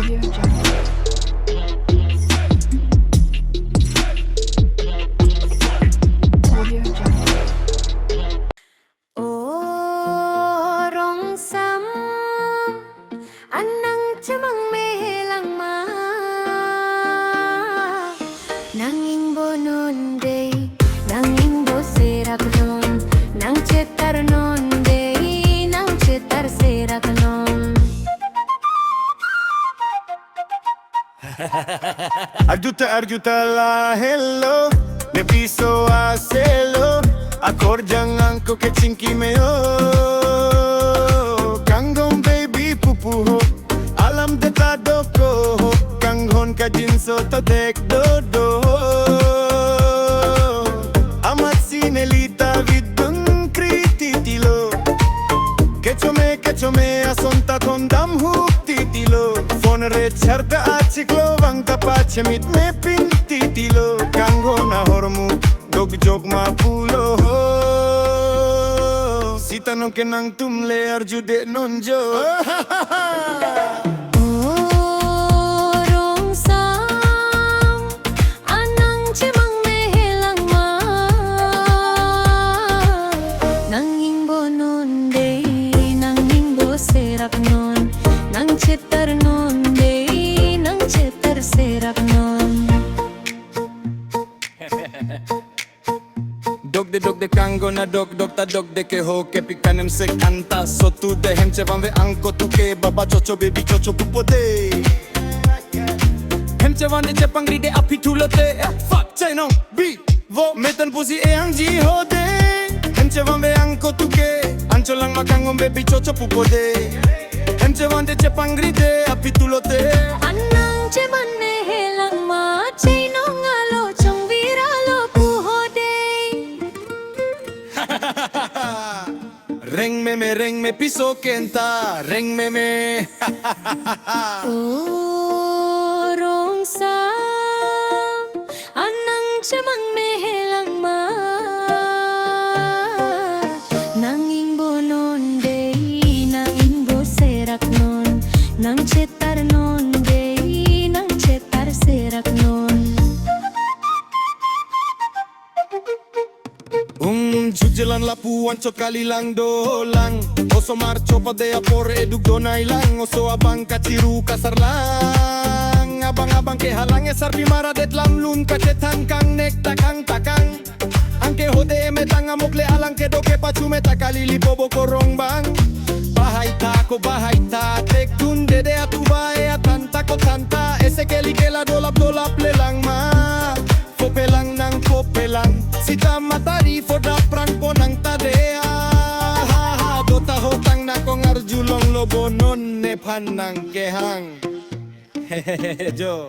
Audio Jungle. Audio Jungle. Ohh Rongsam, anang cemang mehelang ma, nanging bonon day, nanging boserak non, nang cetar non day, nang cetar serak non. Arjuta la hello, ne piso a celo, accorgian anco che cinchi meo. Kangon baby pupu ho, alam de ta doko ho, kangon ka jinso to dek do do. Amat sinelita vidun krititilo, kechome asonta kondam huk titilo. Fonere charta achiklo vangta pache mit me pintitilo. Kango na hormu dog jog ma pulo. Sita non ke nang tumle arjude nonjo. Ohh Rongsam, anang cemang mehelang ma, nanging bonon day, nanging boserak non, nang cetar non day, nang cetar serak non. Dog de kango na dog ta dog de ke ho ke pikanem se kanta so tu de hemche van ve anko tu ke baba chocho baby chocho pupo de hemche van de chepangri de api tulote fuck cheno bi vo metan pusi e angji ho de hemche van ve anko tu ke ancho lang makango baby chocho pupo de hemche van de chepangri de api tulote Anang ceman mehelang ma, chino ngalo chong viralo puho day. Reng me piso kenta reng me Ohh Rongsam, anang cemang mehelang ma, nanging bonon day, nanging boserak non, nang cetar non day, nang cetar serak non. Jujelan lapu ancho kalilang dolang oso marcho pade apor eduk donai lang oso abang kaciru kasar lang abang-abang ke halang esar pimara det lam lun kacetan kang nek takang angke hode metang amok le alang ke doke pacu meta kalili bobo korong bang bahaita tek tun dede atu bae atanta ko tanta ese keli kela dolap lelang ma fopelang nang fopelang sita matari foda prang ponang tadea dota hotang na kong arjulong lobo non ne panang kehang hehehe jo